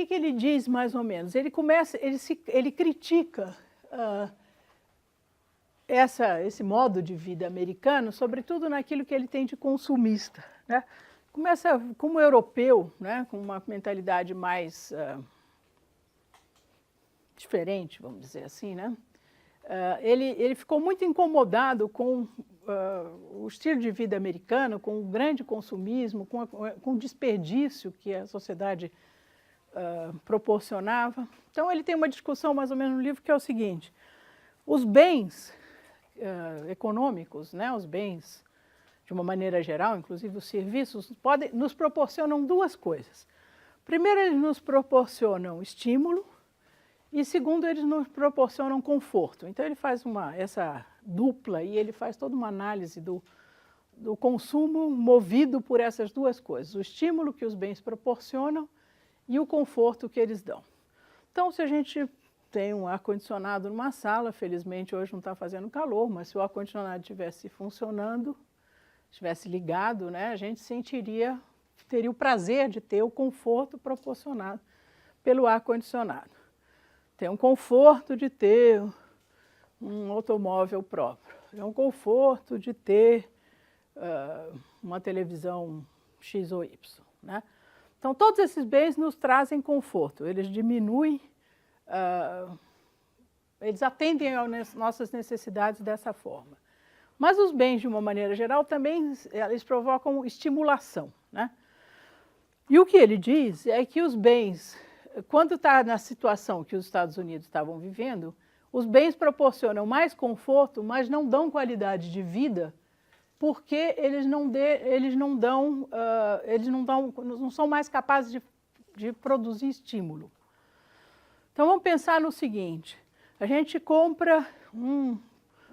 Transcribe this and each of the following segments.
que ele diz mais ou menos? Ele critica esse modo de vida americano, sobretudo naquilo que ele tem de consumista, né? Começa como europeu, né, com uma mentalidade mais diferente, vamos dizer assim, né? Ele ficou muito incomodado com o estilo de vida americano, com o grande consumismo, com o desperdício que a sociedade proporcionava. Então, ele tem uma discussão mais ou menos no livro que é o seguinte: os bens econômicos, né, os bens de uma maneira geral, inclusive os serviços, nos proporcionam duas coisas. Primeiro, eles nos proporcionam estímulo, e segundo, eles nos proporcionam conforto. Então, ele faz essa dupla e ele faz toda uma análise do consumo movido por essas duas coisas: o estímulo que os bens proporcionam e o conforto que eles dão. Então, se a gente tem um ar-condicionado numa sala, felizmente hoje não está fazendo calor, mas se o ar-condicionado estivesse funcionando, estivesse ligado, né, a gente teria o prazer de ter o conforto proporcionado pelo ar-condicionado. Tem um conforto de ter um automóvel próprio, é um conforto de ter uma televisão X ou Y, né? Então, todos esses bens nos trazem conforto, eles diminuem, eles atendem às nossas necessidades dessa forma. Mas os bens, de uma maneira geral, também eles provocam estimulação, né? E o que ele diz é que os bens, quando está na situação que os Estados Unidos estavam vivendo, os bens proporcionam mais conforto, mas não dão qualidade de vida, porque eles não são mais capazes de produzir estímulo. Então, vamos pensar no seguinte: a gente compra um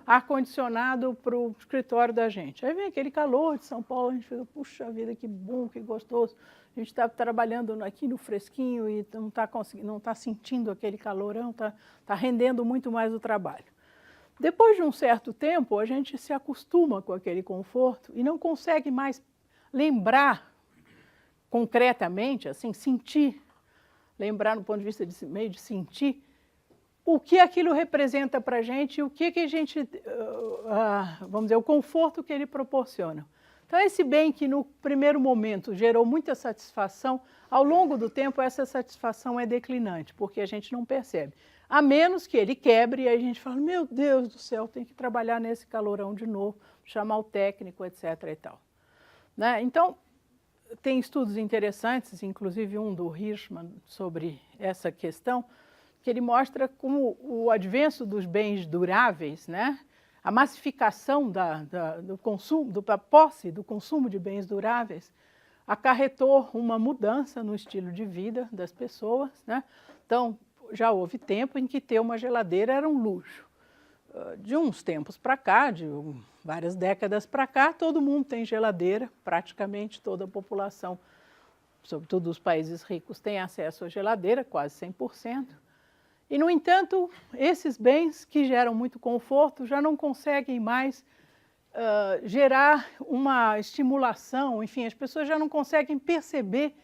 ar-condicionado para o escritório da gente. Aí vem aquele calor de São Paulo, a gente fica, puxa vida, que bom, que gostoso. A gente está trabalhando aqui no fresquinho e não está sentindo aquele calorão, está rendendo muito mais o trabalho. Depois de um certo tempo, a gente se acostuma com aquele conforto e não consegue mais lembrar concretamente, assim, lembrar no ponto de vista meio de sentir, o que aquilo representa para a gente, o que a gente, vamos dizer, o conforto que ele proporciona. Então, esse bem que no primeiro momento gerou muita satisfação, ao longo do tempo essa satisfação é declinante, porque a gente não percebe. A menos que ele quebre e aí a gente fala, meu Deus do céu, tem que trabalhar nesse calorão de novo, chamar o técnico, etc. e tal. Né? Então, tem estudos interessantes, inclusive um do Hirschman, sobre essa questão, que ele mostra como o advento dos bens duráveis, né? A massificação do consumo, da posse, do consumo de bens duráveis, acarretou uma mudança no estilo de vida das pessoas, né? Então, já houve tempo em que ter uma geladeira era um luxo. De uns tempos para cá, de várias décadas para cá, todo mundo tem geladeira, praticamente toda a população, sobretudo os países ricos, tem acesso à geladeira, quase 100%. E, no entanto, esses bens que geram muito conforto já não conseguem mais gerar uma estimulação, enfim, as pessoas já não conseguem perceber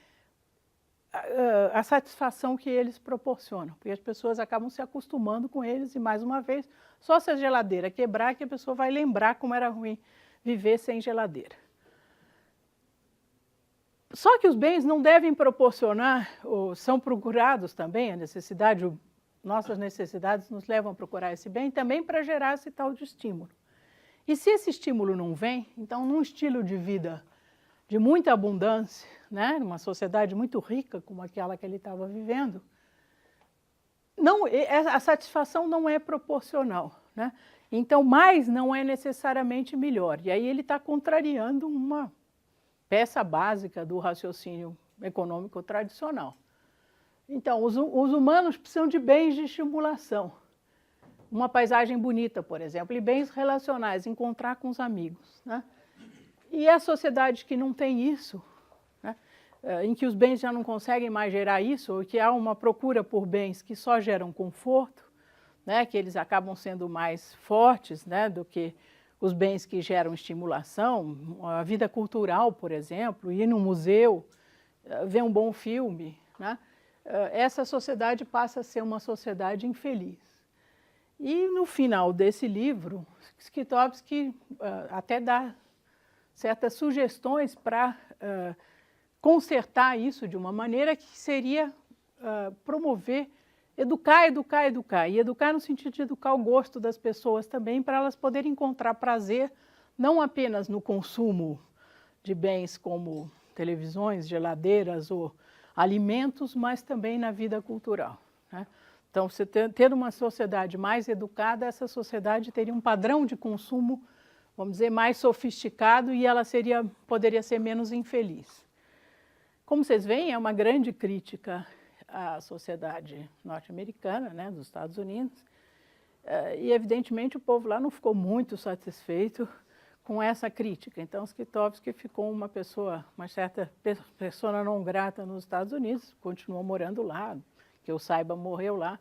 a satisfação que eles proporcionam, porque as pessoas acabam se acostumando com eles e, mais uma vez, só se a geladeira quebrar que a pessoa vai lembrar como era ruim viver sem geladeira. Só que os bens não devem proporcionar, ou são procurados também, nossas necessidades nos levam a procurar esse bem também para gerar esse tal de estímulo. E se esse estímulo não vem, então, num estilo de vida de muita abundância, né, numa sociedade muito rica como aquela que ele estava vivendo, a satisfação não é proporcional, né? Então, mais não é necessariamente melhor. E aí ele está contrariando uma peça básica do raciocínio econômico tradicional. Então, os humanos precisam de bens de estimulação. Uma paisagem bonita, por exemplo, e bens relacionais, encontrar com os amigos, né? E a sociedade que não tem isso, né, em que os bens já não conseguem mais gerar isso, ou que há uma procura por bens que só geram conforto, né, que eles acabam sendo mais fortes, né, do que os bens que geram estimulação, a vida cultural, por exemplo, ir num museu, ver um bom filme, né? essa sociedade passa a ser uma sociedade infeliz. E no final desse livro, Scitovsky até dá certas sugestões para consertar isso de uma maneira que seria promover, educar. E educar no sentido de educar o gosto das pessoas também, para elas poderem encontrar prazer, não apenas no consumo de bens como televisões, geladeiras ou alimentos, mas também na vida cultural, né? Então, você ter uma sociedade mais educada, essa sociedade teria um padrão de consumo, vamos dizer, mais sofisticado e ela poderia ser menos infeliz. Como vocês veem, é uma grande crítica à sociedade norte-americana, né, dos Estados Unidos, e evidentemente o povo lá não ficou muito satisfeito com essa crítica. Então, Scitovsky ficou uma certa persona não grata nos Estados Unidos, continuou morando lá, que eu saiba, morreu lá,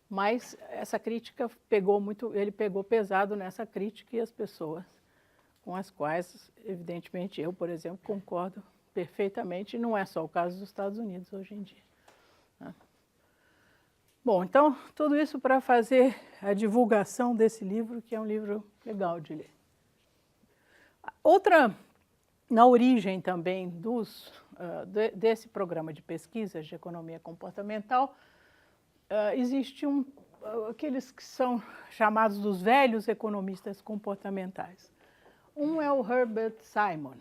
mas essa crítica ele pegou pesado nessa crítica e as pessoas com as quais, evidentemente, eu, por exemplo, concordo perfeitamente, e não é só o caso dos Estados Unidos hoje em dia, né? Bom, então, tudo isso para fazer a divulgação desse livro, que é um livro legal de ler. Outra, na origem também desse programa de pesquisas de economia comportamental, existe aqueles que são chamados dos velhos economistas comportamentais. Um é o Herbert Simon.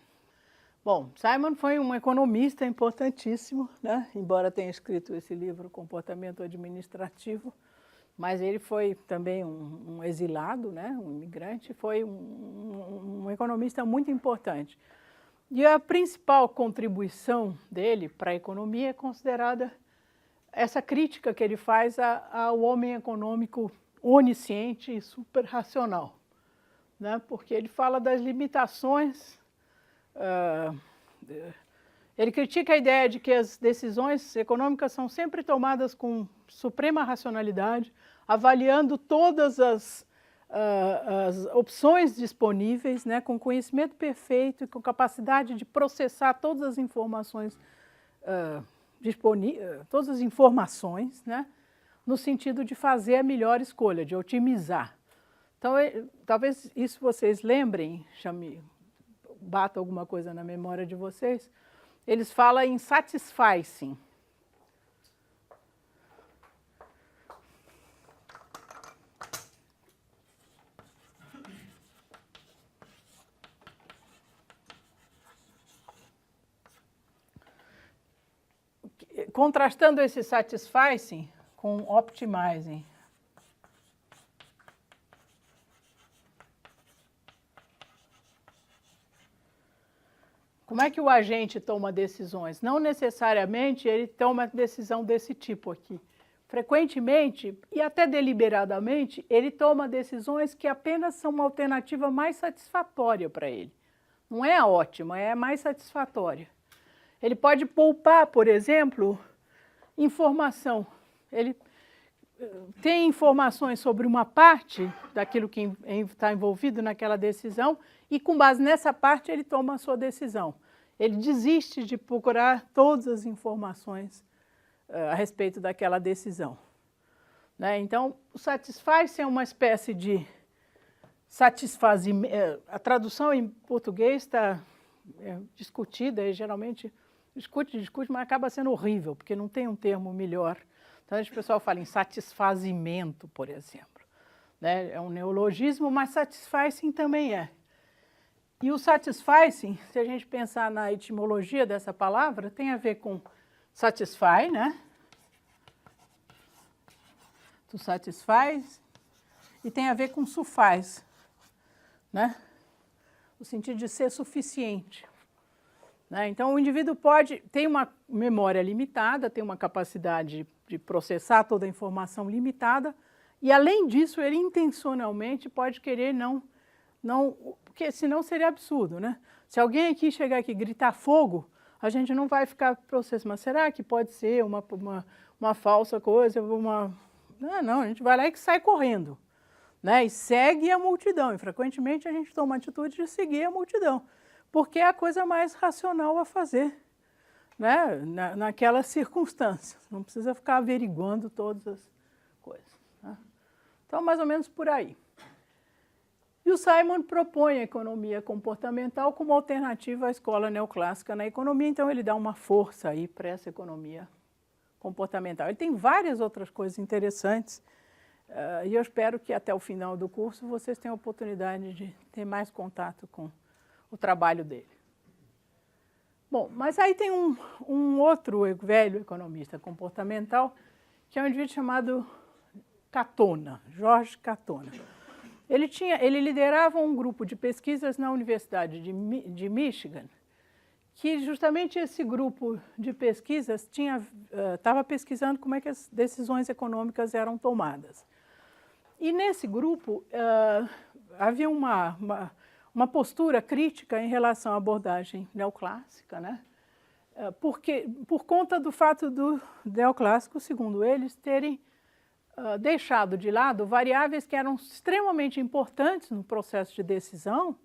Bom, Simon foi um economista importantíssimo, né? Embora tenha escrito esse livro, Comportamento Administrativo, mas ele foi também um exilado, né? Um imigrante, foi um economista muito importante. E a principal contribuição dele para a economia é considerada essa crítica que ele faz ao homem econômico onisciente e superracional, né? Porque ele fala das limitações, ele critica a ideia de que as decisões econômicas são sempre tomadas com suprema racionalidade, avaliando todas as opções disponíveis, né, com conhecimento perfeito e com capacidade de processar todas as informações todas as informações, né, no sentido de fazer a melhor escolha, de otimizar. Então, talvez isso vocês lembrem, bata alguma coisa na memória de vocês, eles falam em satisficing. Contrastando esse satisficing com optimizing. Como é que o agente toma decisões? Não necessariamente ele toma decisão desse tipo aqui. Frequentemente, e até deliberadamente, ele toma decisões que apenas são uma alternativa mais satisfatória para ele. Não é a ótima, é a mais satisfatória. Ele pode poupar, por exemplo, informação. Ele tem informações sobre uma parte daquilo que está envolvido naquela decisão e, com base nessa parte, ele toma a sua decisão. Ele desiste de procurar todas as informações a respeito daquela decisão, né? Então, o satisfaz é uma espécie de satisfazimento. A tradução em português está discutida e geralmente discute, mas acaba sendo horrível, porque não tem um termo melhor. Então, o pessoal fala em satisfazimento, por exemplo, né? É um neologismo, mas satisfazing também é. E o satisfazing, se a gente pensar na etimologia dessa palavra, tem a ver com satisfy, né? To satisfies, e tem a ver com suffice, né? No sentido de ser suficiente, né? Então, o indivíduo tem uma memória limitada, tem uma capacidade de processar toda a informação limitada, e, além disso, ele intencionalmente pode querer porque senão seria absurdo, né? Se alguém aqui chegar aqui e gritar fogo, a gente não vai ficar processando, mas será que pode ser uma falsa coisa, Não, a gente vai lá e sai correndo, né? E segue a multidão, e frequentemente a gente toma a atitude de seguir a multidão, porque é a coisa mais racional a fazer. né, naquelas circunstâncias. Não precisa ficar averiguando todas as coisas. Né? Então, mais ou menos por aí. E o Simon propõe a economia comportamental como alternativa à escola neoclássica na economia, então ele dá uma força aí para essa economia comportamental. Ele tem várias outras coisas interessantes, e eu espero que até o final do curso vocês tenham a oportunidade de ter mais contato com o trabalho dele. Bom, mas aí tem um outro velho economista comportamental, que é um indivíduo chamado Katona, George Katona. Ele liderava um grupo de pesquisas na Universidade de Michigan, que justamente esse grupo de pesquisas estava pesquisando como é que as decisões econômicas eram tomadas. E nesse grupo havia uma postura crítica em relação à abordagem neoclássica, né? Porque, por conta do fato do neoclássico, segundo eles, terem deixado de lado variáveis que eram extremamente importantes no processo de decisão,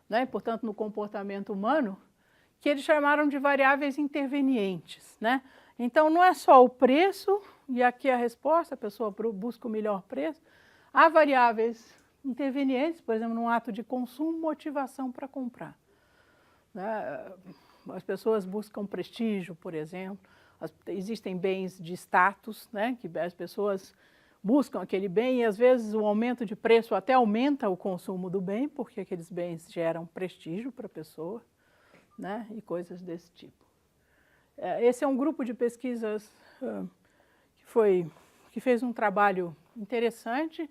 né, portanto, no comportamento humano, que eles chamaram de variáveis intervenientes. Né? Então, não é só o preço, e aqui a resposta, a pessoa busca o melhor preço, há variáveis intervenientes, por exemplo, num ato de consumo, motivação para comprar. Né? As pessoas buscam prestígio, por exemplo, existem bens de status, né, que as pessoas buscam aquele bem e, às vezes, o aumento de preço até aumenta o consumo do bem, porque aqueles bens geram prestígio para a pessoa, né, e coisas desse tipo. Esse é um grupo de pesquisas que fez um trabalho interessante.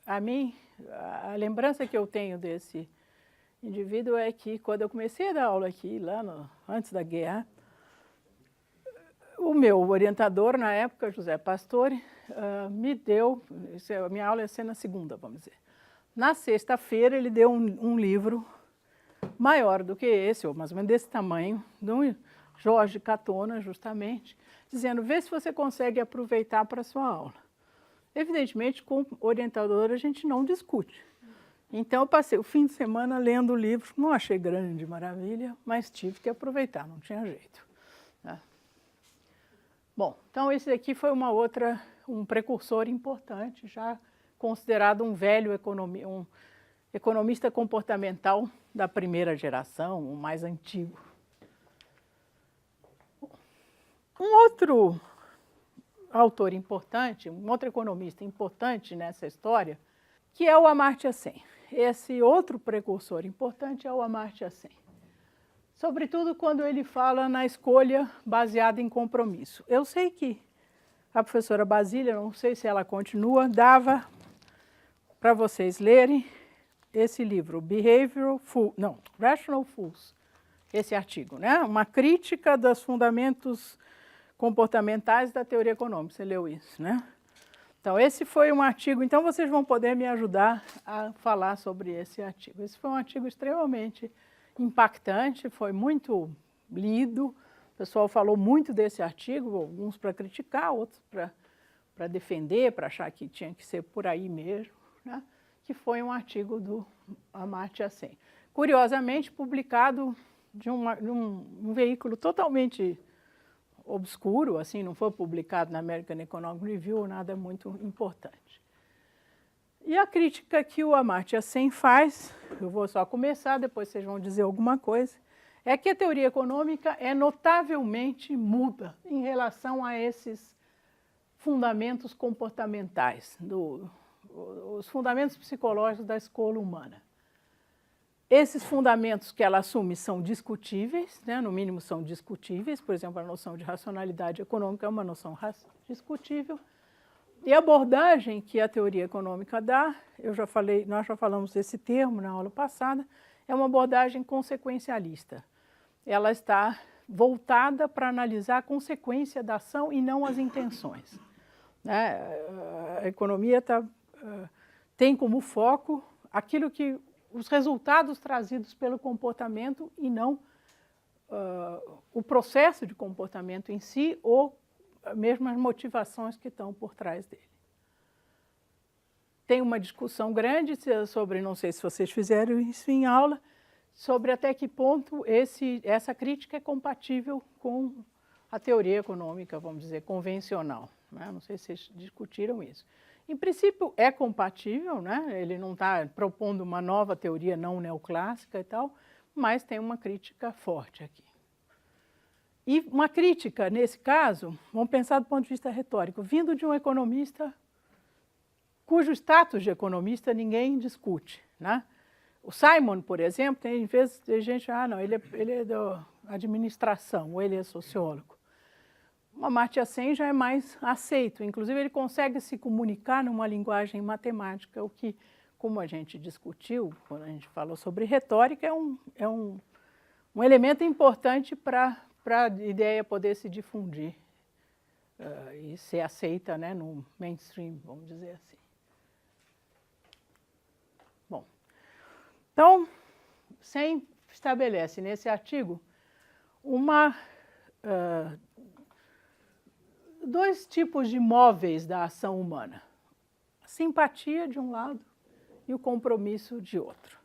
A lembrança que eu tenho desse indivíduo é que, quando eu comecei a dar aula aqui, antes da guerra, o meu orientador, na época, José Pastore, me deu, a minha aula ia ser na segunda, vamos dizer. Na sexta-feira, ele deu um livro maior do que esse, ou mais ou menos desse tamanho, do Jorge Katona, justamente, dizendo, vê se você consegue aproveitar para a sua aula. Evidentemente, com o orientador, a gente não discute. Então, eu passei o fim de semana lendo o livro, não achei grande maravilha, mas tive que aproveitar, não tinha jeito. Né? Bom, então esse aqui foi um precursor importante, já considerado um velho economista comportamental da primeira geração, o mais antigo. Um outro autor importante, um outro economista importante nessa história, que é o Amartya Sen. Esse outro precursor importante é o Amartya Sen. Sobretudo quando ele fala na escolha baseada em compromisso. Eu sei que a professora Basília, não sei se ela continua, dava para vocês lerem esse livro, Rational Fools, esse artigo, né? Uma crítica dos fundamentos comportamentais da teoria econômica. Você leu isso, né? Então, esse foi um artigo, então vocês vão poder me ajudar a falar sobre esse artigo. Esse foi um artigo extremamente impactante, foi muito lido, o pessoal falou muito desse artigo, alguns para criticar, outros para defender, para achar que tinha que ser por aí mesmo, né? Que foi um artigo do Amartya Sen. Curiosamente, publicado de um veículo totalmente obscuro, assim, não foi publicado na American Economic Review ou nada muito importante. E a crítica que o Amartya Sen faz, eu vou só começar, depois vocês vão dizer alguma coisa, é que a teoria econômica é notavelmente muda em relação a esses fundamentos comportamentais, os fundamentos psicológicos da escola humana. Esses fundamentos que ela assume são discutíveis, né? No mínimo são discutíveis, por exemplo, a noção de racionalidade econômica é uma noção discutível. E a abordagem que a teoria econômica dá, nós já falamos desse termo na aula passada, é uma abordagem consequencialista. Ela está voltada para analisar a consequência da ação e não as intenções. Né? A economia tem como foco os resultados trazidos pelo comportamento e não o processo de comportamento em si ou mesmo as motivações que estão por trás dele. Tem uma discussão grande sobre, não sei se vocês fizeram isso em aula, sobre até que ponto essa crítica é compatível com a teoria econômica, vamos dizer, convencional, né? Não sei se vocês discutiram isso. Em princípio, é compatível, né? Ele não está propondo uma nova teoria não neoclássica e tal, mas tem uma crítica forte aqui. E uma crítica, nesse caso, vamos pensar do ponto de vista retórico, vindo de um economista cujo status de economista ninguém discute, né? O Simon, por exemplo, tem vezes tem gente, não, ele é da administração, ou ele é sociólogo. O Amartya Sen já é mais aceito, inclusive ele consegue se comunicar numa linguagem matemática, o que, como a gente discutiu, quando a gente falou sobre retórica, é um elemento importante para a ideia poder se difundir e ser aceita, né, no mainstream, vamos dizer assim. Bom, então, Sen estabelece nesse artigo dois tipos de móveis da ação humana. A simpatia de um lado e o compromisso de outro.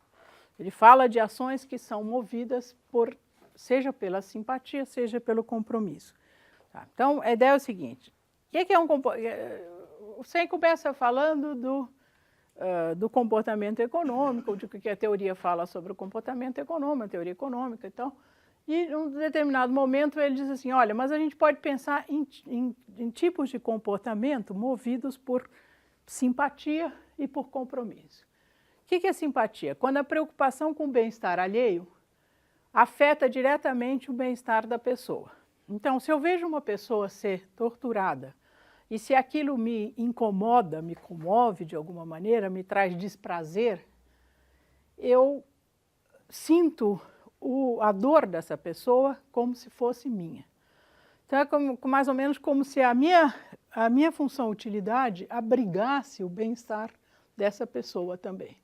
Ele fala de ações que são movidas seja pela simpatia, seja pelo compromisso. Tá? Então, a ideia é o seguinte, o Sen começa falando do comportamento econômico, de que a teoria fala sobre o comportamento econômico, a teoria econômica e tal. E, em um determinado momento, ele diz assim, olha, mas a gente pode pensar em tipos de comportamento movidos por simpatia e por compromisso. O que é simpatia? Quando a preocupação com o bem-estar alheio afeta diretamente o bem-estar da pessoa. Então, se eu vejo uma pessoa ser torturada, e se aquilo me incomoda, me comove de alguma maneira, me traz desprazer, eu sinto a dor dessa pessoa como se fosse minha. Então, é mais ou menos como se a minha função utilidade abrigasse o bem-estar dessa pessoa também.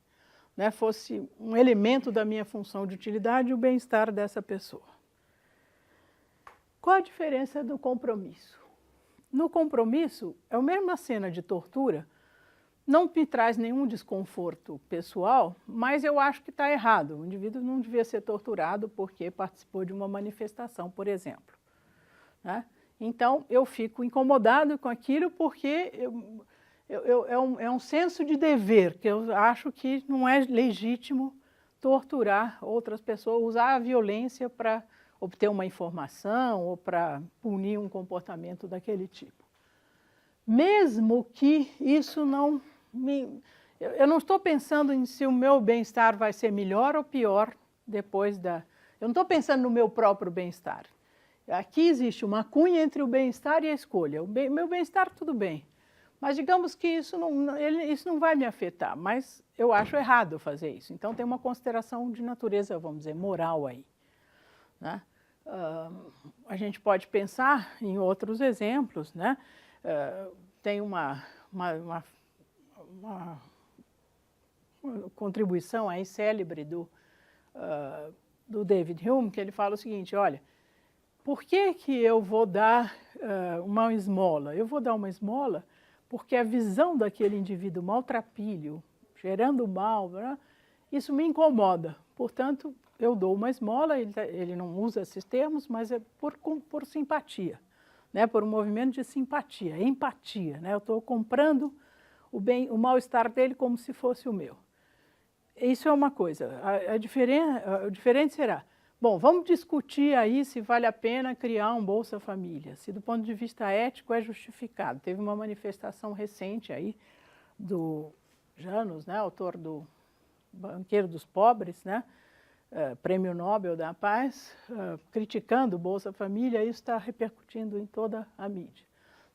Né? Fosse um elemento da minha função de utilidade o bem-estar dessa pessoa. Qual a diferença do compromisso? No compromisso, é a mesma cena de tortura, não me traz nenhum desconforto pessoal, mas eu acho que está errado. O indivíduo não devia ser torturado porque participou de uma manifestação, por exemplo. Né? Então, eu fico incomodado com aquilo porque é um senso de dever, que eu acho que não é legítimo torturar outras pessoas, usar a violência para obter uma informação ou para punir um comportamento daquele tipo. Mesmo que isso não eu não estou pensando em se o meu bem-estar vai ser melhor ou pior depois eu não estou pensando no meu próprio bem-estar. Aqui existe uma cunha entre o bem-estar e a escolha. Meu bem-estar, tudo bem. Mas digamos que isso não vai me afetar, mas eu acho errado fazer isso. Então tem uma consideração de natureza, vamos dizer, moral aí. Né? A gente pode pensar em outros exemplos, né? Tem uma contribuição aí célebre do David Hume, que ele fala o seguinte, olha, por que eu vou dar uma esmola? Eu vou dar uma esmola porque a visão daquele indivíduo maltrapilho, gerando mal, né, isso me incomoda. Portanto, eu dou uma esmola, ele não usa esses termos, mas é por simpatia, né, por um movimento de simpatia, empatia. Né, eu estou comprando o mal-estar dele como se fosse o meu. Isso é uma coisa. O diferente será, bom, vamos discutir aí se vale a pena criar um Bolsa Família, se do ponto de vista ético é justificado. Teve uma manifestação recente aí do Janus, né, autor do Banqueiro dos Pobres, né, Prêmio Nobel da Paz, criticando o Bolsa Família, isso está repercutindo em toda a mídia.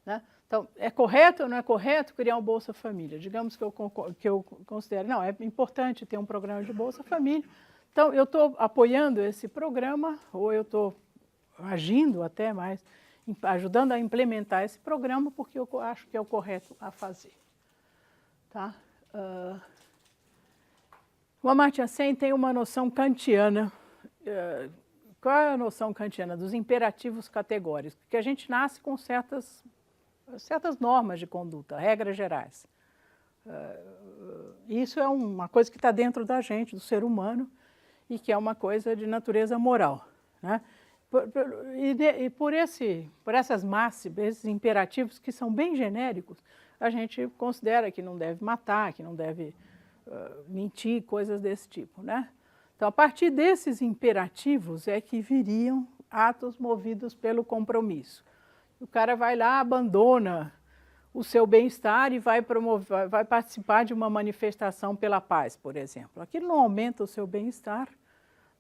Né? Então, é correto ou não é correto criar um Bolsa Família? Digamos que eu considero, não, é importante ter um programa de Bolsa Família. Então, eu estou apoiando esse programa, ou eu estou agindo até mais, ajudando a implementar esse programa, porque eu acho que é o correto a fazer. Tá? O Amartya Sen tem uma noção kantiana. Qual é a noção kantiana? Dos imperativos categóricos, que a gente nasce com certas normas de conduta, regras gerais. Isso é uma coisa que está dentro da gente, do ser humano, e que é uma coisa de natureza moral, né? E por essas máximas, esses imperativos que são bem genéricos, a gente considera que não deve matar, que não deve mentir, coisas desse tipo, né? Então, a partir desses imperativos é que viriam atos movidos pelo compromisso. O cara vai lá, abandona o seu bem-estar e vai participar de uma manifestação pela paz, por exemplo. Aquilo não aumenta o seu bem-estar,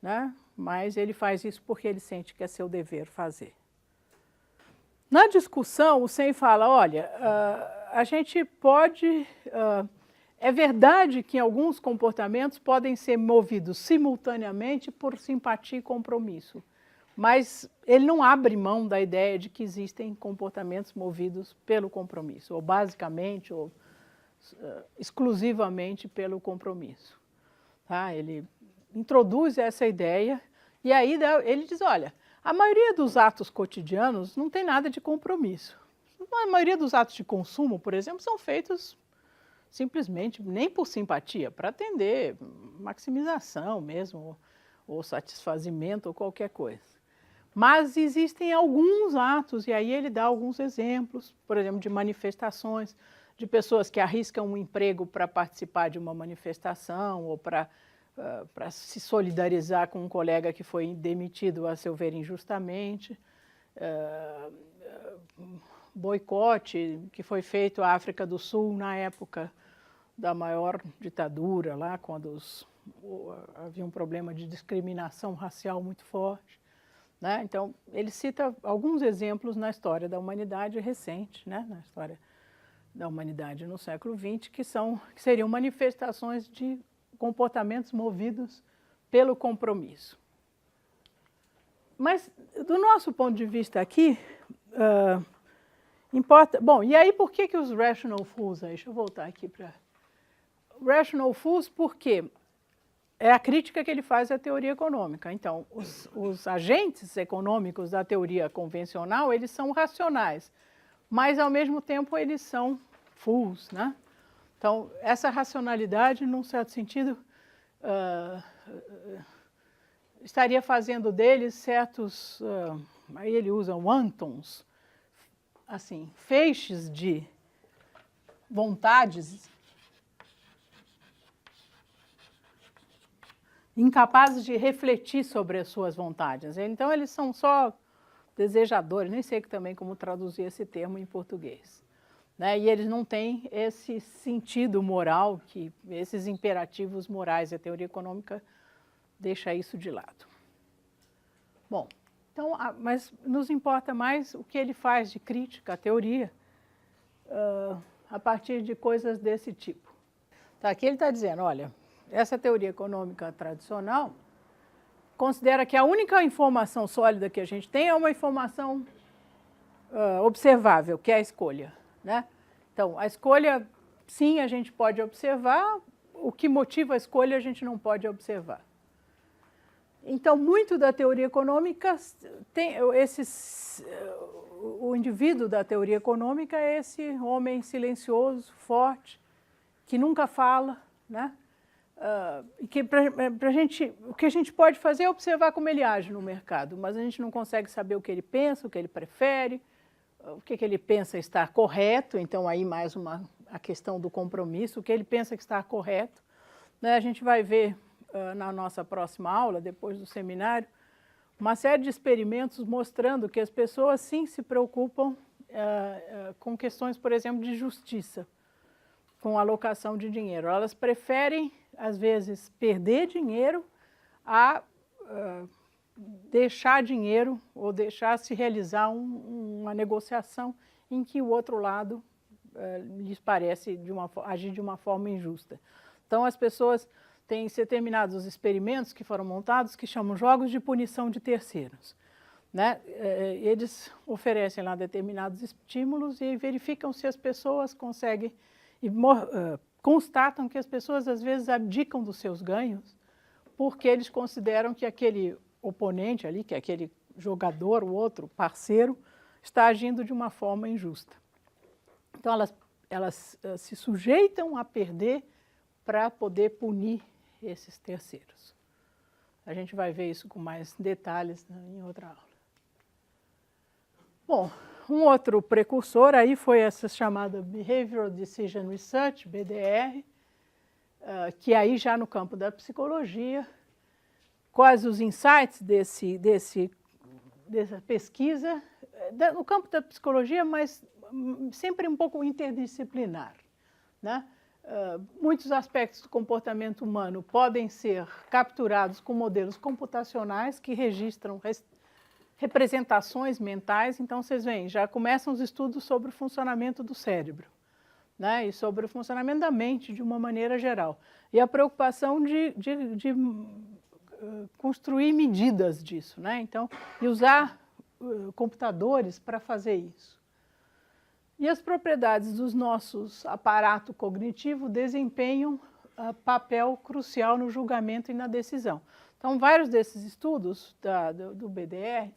né? Mas ele faz isso porque ele sente que é seu dever fazer. Na discussão, o Sen fala, olha, a gente pode... é verdade que alguns comportamentos podem ser movidos simultaneamente por simpatia e compromisso, mas ele não abre mão da ideia de que existem comportamentos movidos pelo compromisso, ou basicamente, ou exclusivamente pelo compromisso. Tá? Ele introduz essa ideia e aí ele diz, olha, a maioria dos atos cotidianos não tem nada de compromisso. A maioria dos atos de consumo, por exemplo, são feitos simplesmente nem por simpatia, para atender maximização mesmo, ou satisfazimento, ou qualquer coisa. Mas existem alguns atos, e aí ele dá alguns exemplos, por exemplo, de manifestações, de pessoas que arriscam um emprego para participar de uma manifestação, ou para se solidarizar com um colega que foi demitido a seu ver injustamente, boicote que foi feito à África do Sul na época da maior ditadura, lá quando havia um problema de discriminação racial muito forte, né? Então, ele cita alguns exemplos na história da humanidade recente, né? Na história da humanidade no século XX, que seriam manifestações de comportamentos movidos pelo compromisso. Mas, do nosso ponto de vista aqui, importa... Bom, e aí por que os rational fools... Deixa eu voltar aqui para... Rational fools porque é a crítica que ele faz à teoria econômica. Então, os agentes econômicos da teoria convencional, eles são racionais, mas, ao mesmo tempo, eles são fools, né? Então, essa racionalidade, num certo sentido, estaria fazendo deles certos... aí ele usa wantons, assim, feixes de vontades incapazes de refletir sobre as suas vontades. Então, eles são só desejadores, nem sei também como traduzir esse termo em português. Né? E eles não têm esse sentido moral, esses imperativos morais. A teoria econômica deixa isso de lado. Bom, então, mas nos importa mais o que ele faz de crítica à teoria a partir de coisas desse tipo. Tá, aqui ele está dizendo, olha, essa teoria econômica tradicional considera que a única informação sólida que a gente tem é uma informação observável, que é a escolha, né? Então, a escolha, sim, a gente pode observar, o que motiva a escolha a gente não pode observar. Então, muito da teoria econômica, o indivíduo da teoria econômica é esse homem silencioso, forte, que nunca fala, né? E que o que a gente pode fazer é observar como ele age no mercado, mas a gente não consegue saber o que ele pensa, o que ele prefere, o que ele pensa estar correto. Então, aí mais a questão do compromisso, o que ele pensa que está correto. Né? A gente vai ver na nossa próxima aula, depois do seminário, uma série de experimentos mostrando que as pessoas, sim, se preocupam com questões, por exemplo, de justiça, com alocação de dinheiro. Elas preferem, às vezes, perder dinheiro a deixar dinheiro ou deixar se realizar uma negociação em que o outro lado lhes parece agir de uma forma injusta. Então, as pessoas têm determinados experimentos que foram montados que chamam jogos de punição de terceiros. Né? Eles oferecem lá determinados estímulos e verificam se as pessoas conseguem e constatam que as pessoas às vezes abdicam dos seus ganhos porque eles consideram que aquele oponente ali, que é aquele jogador, o outro parceiro, está agindo de uma forma injusta. Então elas se sujeitam a perder para poder punir esses terceiros. A gente vai ver isso com mais detalhes, né, em outra aula. Bom, um outro precursor aí foi essa chamada Behavioral Decision Research, BDR, que aí já no campo da psicologia, quais os insights dessa pesquisa, no campo da psicologia, mas sempre um pouco interdisciplinar, né? Muitos aspectos do comportamento humano podem ser capturados com modelos computacionais que registram representações mentais. Então, vocês veem, já começam os estudos sobre o funcionamento do cérebro, né? E sobre o funcionamento da mente de uma maneira geral. E a preocupação de construir medidas disso, né? Então, e usar computadores para fazer isso. E as propriedades dos nossos aparato cognitivo desempenham papel crucial no julgamento e na decisão. Então, vários desses estudos do BDR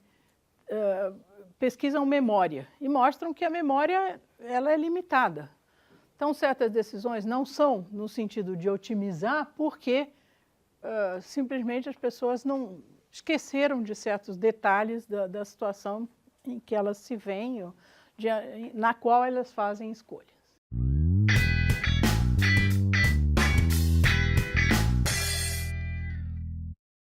pesquisam memória e mostram que a memória ela é limitada. Então, certas decisões não são no sentido de otimizar, porque simplesmente as pessoas não esqueceram de certos detalhes da situação em que elas se veem, na qual elas fazem escolha.